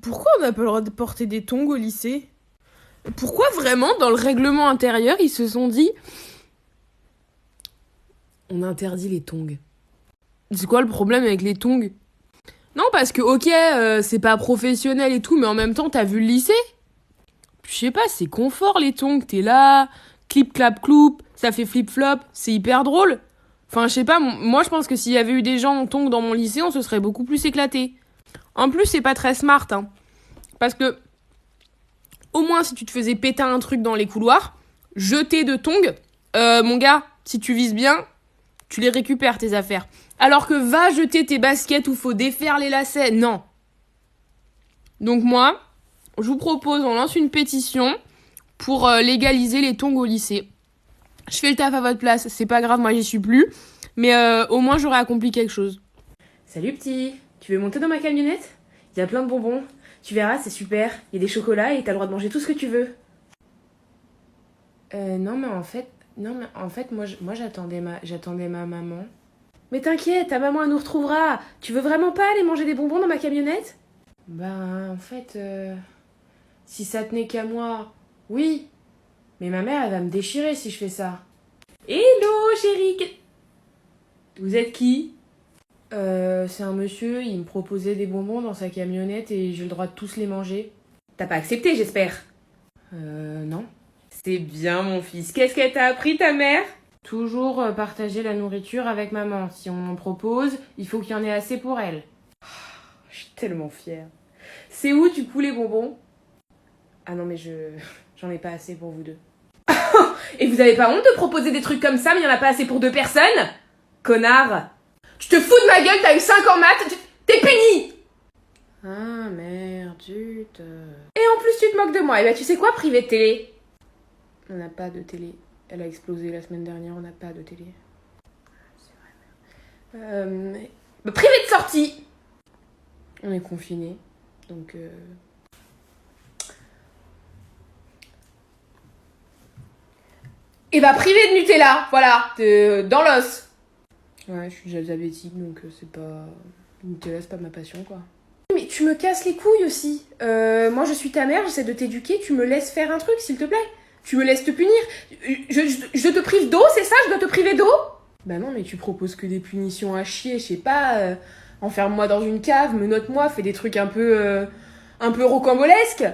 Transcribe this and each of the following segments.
Pourquoi on n'a pas le droit de porter des tongs au lycée? Pourquoi vraiment, dans le règlement intérieur, ils se sont dit on interdit les tongs? C'est quoi le problème avec les tongs? Non, parce que ok, c'est pas professionnel et tout, mais en même temps, t'as vu le lycée? Je sais pas, c'est confort les tongs, t'es là, clip clap cloup, ça fait flip flop, c'est hyper drôle. Enfin, je sais pas, moi je pense que s'il y avait eu des gens en tongs dans mon lycée, on se serait beaucoup plus éclaté. En plus, c'est pas très smart, hein. Parce que, au moins, si tu te faisais péter un truc dans les couloirs, jeter de tongs, mon gars, si tu vises bien, tu les récupères tes affaires. Alors que va jeter tes baskets où faut défaire les lacets, non. Donc moi, je vous propose, on lance une pétition pour légaliser les tongs au lycée. Je fais le taf à votre place, c'est pas grave, moi j'y suis plus. Mais au moins j'aurais accompli quelque chose. Salut petit, tu veux monter dans ma camionnette? Il y a plein de bonbons. Tu verras, c'est super. Il y a des chocolats et t'as le droit de manger tout ce que tu veux. Non mais en fait, moi j'attendais ma maman. Mais t'inquiète, ta maman elle nous retrouvera. Tu veux vraiment pas aller manger des bonbons dans ma camionnette? Ben, en fait, si ça tenait qu'à moi, oui. Mais ma mère, elle va me déchirer si je fais ça. Hello, chérie. Vous êtes qui? C'est un monsieur, il me proposait des bonbons dans sa camionnette et j'ai le droit de tous les manger. T'as pas accepté, j'espère? Non. C'est bien, mon fils. Qu'est-ce qu'elle t'a appris, ta mère? Toujours partager la nourriture avec maman. Si on m'en propose, il faut qu'il y en ait assez pour elle. Je suis tellement fière. C'est où, du coup, les bonbons? Ah non, mais j'en ai pas assez pour vous deux. Et vous avez pas honte de proposer des trucs comme ça, mais il y en a pas assez pour deux personnes? Connard! Tu te fous de ma gueule, t'as eu 5 en maths, t'es puni! Ah merde, zut. Et en plus tu te moques de moi, et bah tu sais quoi, privé de télé? On n'a pas de télé. Elle a explosé la semaine dernière, on n'a pas de télé. C'est vrai. Privé de sortie! On est confinés, donc Et bah privé de Nutella, voilà, dans l'os. Ouais, je suis déjà diabétique, donc c'est pas... Nutella, c'est pas ma passion, quoi. Mais tu me casses les couilles aussi. Moi, je suis ta mère, j'essaie de t'éduquer, tu me laisses faire un truc, s'il te plaît. Tu me laisses te punir. Je te prive d'eau, c'est ça? Je dois te priver d'eau? Bah non, mais tu proposes que des punitions à chier, je sais pas... enferme-moi dans une cave, menotte-moi, fais des trucs un peu rocambolesques.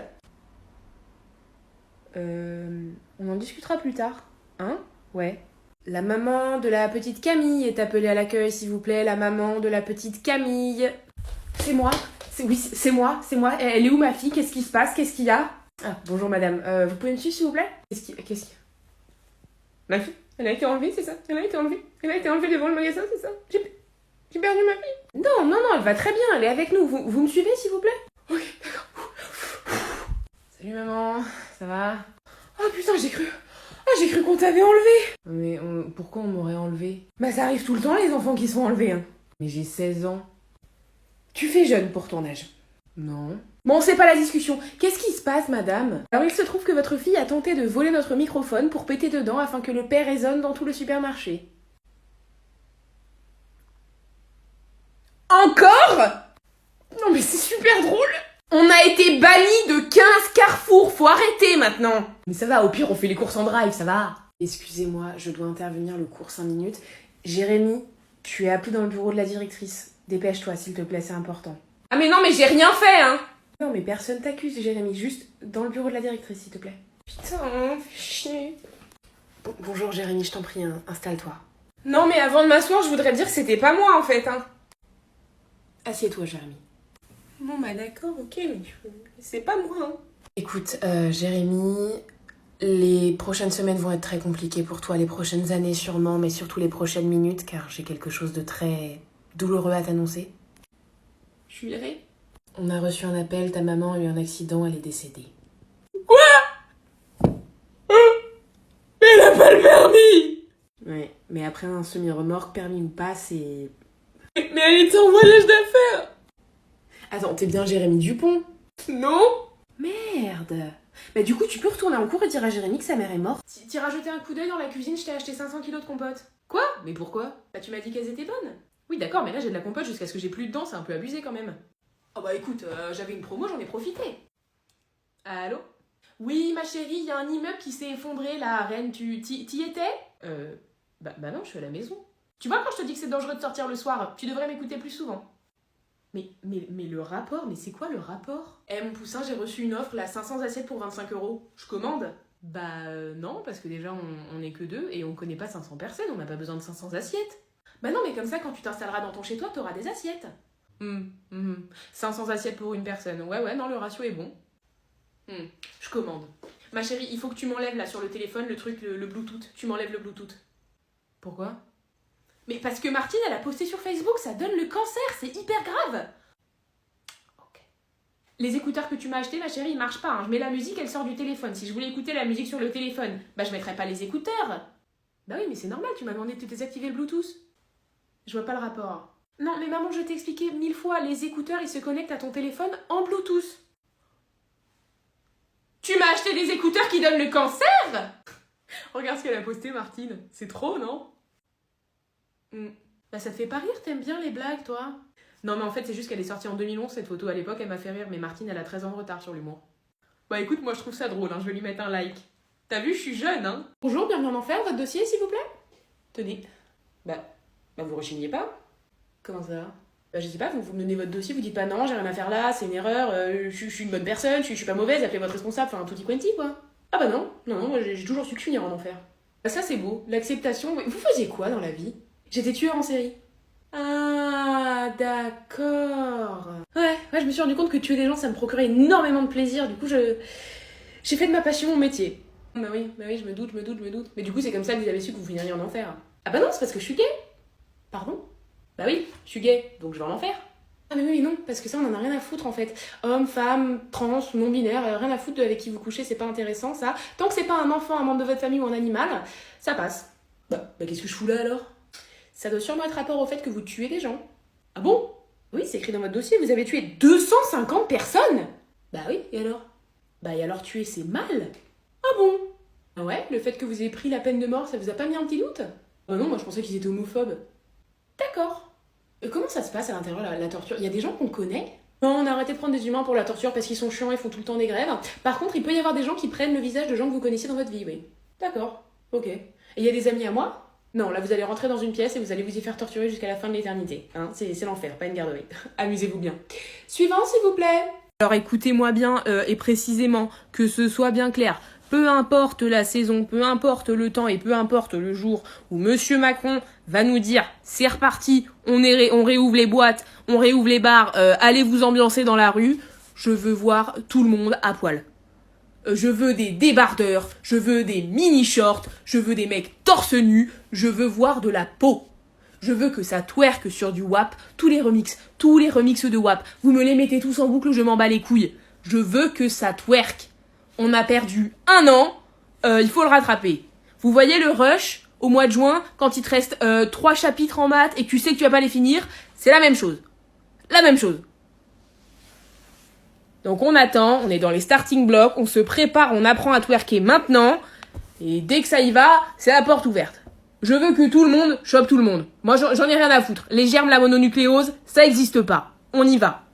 On en discutera plus tard. Hein? Ouais. La maman de la petite Camille est appelée à l'accueil, s'il vous plaît. La maman de la petite Camille. C'est moi. Oui, c'est moi. Elle est où, ma fille? Qu'est-ce qui se passe? Qu'est-ce qu'il y a? Ah, bonjour, madame. Vous pouvez me suivre, s'il vous plaît? Qu'est-ce qu'il y a? Ma fille? Elle a été enlevée, c'est ça? Elle a été enlevée devant le magasin, c'est ça? J'ai perdu ma fille? Non, elle va très bien. Elle est avec nous. Vous me suivez, s'il vous plaît? Ok, d'accord. Salut, maman. Ça va? Oh, putain, j'ai cru qu'on t'avait enlevé. Mais pourquoi on m'aurait enlevé? Bah ça arrive tout le temps les enfants qui sont enlevés. Hein. Mais j'ai 16 ans. Tu fais jeune pour ton âge. Non. Bon, c'est pas la discussion. Qu'est-ce qui se passe, madame? Alors il se trouve que votre fille a tenté de voler notre microphone pour péter dedans afin que le père résonne dans tout le supermarché. Encore? Non mais c'est super drôle. On a été bannis de 15 carrefours, faut arrêter maintenant. Mais ça va, au pire on fait les courses en drive, ça va. Excusez-moi, je dois intervenir le cours 5 minutes. Jérémy, tu es appelé dans le bureau de la directrice. Dépêche-toi s'il te plaît, c'est important. Ah mais non, mais j'ai rien fait, hein. Non mais personne t'accuse, Jérémy, juste dans le bureau de la directrice, s'il te plaît. Putain, fais chier. Bonjour Jérémy, je t'en prie, hein, installe-toi. Non mais avant de m'asseoir, je voudrais dire que c'était pas moi en fait, hein. Assieds-toi, Jérémy. Bon bah d'accord, ok, mais c'est pas moi. Hein. Écoute, Jérémy, les prochaines semaines vont être très compliquées pour toi, les prochaines années sûrement, mais surtout les prochaines minutes, car j'ai quelque chose de très douloureux à t'annoncer. Je suis virée. On a reçu un appel, ta maman a eu un accident, elle est décédée. Quoi? Mais elle a pas le permis! Ouais, mais après un semi-remorque, permis ou pas, c'est... Mais elle était en voyage d'affaires! Attends, t'es bien Jérémy Dupont? Non? Merde! Bah du coup, tu peux retourner en cours et dire à Jérémy que sa mère est morte. T'iras jeter un coup d'œil dans la cuisine, je t'ai acheté 500 kilos de compote. Quoi? Mais pourquoi? Bah tu m'as dit qu'elles étaient bonnes. Oui d'accord, mais là j'ai de la compote jusqu'à ce que j'ai plus de dents, c'est un peu abusé quand même. Oh bah écoute, j'avais une promo, j'en ai profité. Allô? Oui, ma chérie, il y a un immeuble qui s'est effondré là à Rennes, t'y étais? Bah non, je suis à la maison. Tu vois, quand je te dis que c'est dangereux de sortir le soir, tu devrais m'écouter plus souvent. Mais le rapport, mais c'est quoi le rapport? Eh mon poussin, j'ai reçu une offre là, 500 assiettes pour 25 euros. Je commande? Non, parce que déjà on est que deux et on connaît pas 500 personnes, on n'a pas besoin de 500 assiettes. Bah non, mais comme ça, quand tu t'installeras dans ton chez-toi, t'auras des assiettes. 500 assiettes pour une personne. Ouais, non, le ratio est bon. Je commande. Ma chérie, il faut que tu m'enlèves là sur le téléphone le truc, le Bluetooth. Tu m'enlèves le Bluetooth. Pourquoi? Mais parce que Martine, elle a posté sur Facebook, ça donne le cancer, c'est hyper grave. Ok. Les écouteurs que tu m'as achetés, ma chérie, ils marchent pas. Hein. Je mets la musique, elle sort du téléphone. Si je voulais écouter la musique sur le téléphone, je mettrais pas les écouteurs. Bah oui, mais c'est normal, tu m'as demandé de te désactiver le Bluetooth. Je vois pas le rapport. Non, mais maman, je t'ai expliqué 1000 fois, les écouteurs, ils se connectent à ton téléphone en Bluetooth. Tu m'as acheté des écouteurs qui donnent le cancer? Regarde ce qu'elle a posté, Martine. C'est trop, non? Bah ça te fait pas rire, t'aimes bien les blagues, toi? Non, mais en fait, c'est juste qu'elle est sortie en 2011, cette photo. À l'époque, elle m'a fait rire, mais Martine, elle a 13 ans de retard sur l'humour. Bah écoute, moi, je trouve ça drôle, hein. Je vais lui mettre un like. T'as vu, je suis jeune, hein? Bonjour, bienvenue en enfer, votre dossier, s'il vous plaît? Tenez. Bah vous rechignez pas? Comment ça? Je sais pas, vous me donnez votre dossier, vous dites pas non, j'ai rien à faire là, c'est une erreur, je suis une bonne personne, je suis pas mauvaise, appelez votre responsable, enfin, tutti quanti, quoi. Ah bah non, moi j'ai toujours su que finir en enfer. Bah ça c'est beau, l'acceptation. Vous faisiez quoi dans la vie? J'étais tueur en série. Ah, d'accord. Ouais, je me suis rendu compte que tuer des gens, ça me procurait énormément de plaisir, du coup j'ai fait de ma passion mon métier. Bah oui, je me doute. Mais du coup, c'est comme ça que vous avez su que vous finiriez en enfer. Ah bah non, c'est parce que je suis gay. Pardon? Bah oui, je suis gay, donc je vais en enfer. Ah mais oui, non, parce que ça, on en a rien à foutre en fait. Homme, femme, trans, non-binaire, rien à foutre avec qui vous couchez, c'est pas intéressant ça. Tant que c'est pas un enfant, un membre de votre famille ou un animal, ça passe. Bah qu'est-ce que je fous là alors? Ça doit sûrement être rapport au fait que vous tuez des gens. Ah bon? Oui, c'est écrit dans votre dossier, vous avez tué 250 personnes. Bah oui, et alors? Bah et alors tuer, c'est mal. Ah bon? Ah ouais, le fait que vous ayez pris la peine de mort, ça vous a pas mis un petit doute? Oh non, moi je pensais qu'ils étaient homophobes. D'accord. Comment ça se passe à l'intérieur, la torture? Il y a des gens qu'on connaît? Non, on a arrêté de prendre des humains pour la torture parce qu'ils sont chiants et font tout le temps des grèves. Par contre, il peut y avoir des gens qui prennent le visage de gens que vous connaissiez dans votre vie, oui. D'accord, ok. Et il y a des amis à moi? Non, là vous allez rentrer dans une pièce et vous allez vous y faire torturer jusqu'à la fin de l'éternité. Hein, c'est l'enfer, pas une garderie. Amusez-vous bien. Suivant, s'il vous plaît. Alors écoutez-moi bien et précisément, que ce soit bien clair. Peu importe la saison, peu importe le temps et peu importe le jour où Monsieur Macron va nous dire « c'est reparti, on réouvre les boîtes, on réouvre les bars, allez vous ambiancer dans la rue », je veux voir tout le monde à poil. Je veux des débardeurs, je veux des mini-shorts, je veux des mecs torse nu, je veux voir de la peau. Je veux que ça twerk sur du WAP, tous les remixes de WAP. Vous me les mettez tous en boucle, je m'en bats les couilles. Je veux que ça twerk. On a perdu 1 an, il faut le rattraper. Vous voyez le rush au mois de juin, quand il te reste 3 chapitres en maths et que tu sais que tu vas pas les finir, c'est la même chose. La même chose. Donc on attend, on est dans les starting blocks, on se prépare, on apprend à twerker maintenant, et dès que ça y va, c'est la porte ouverte. Je veux que tout le monde chope tout le monde. Moi j'en ai rien à foutre. Les germes, la mononucléose, ça existe pas. On y va.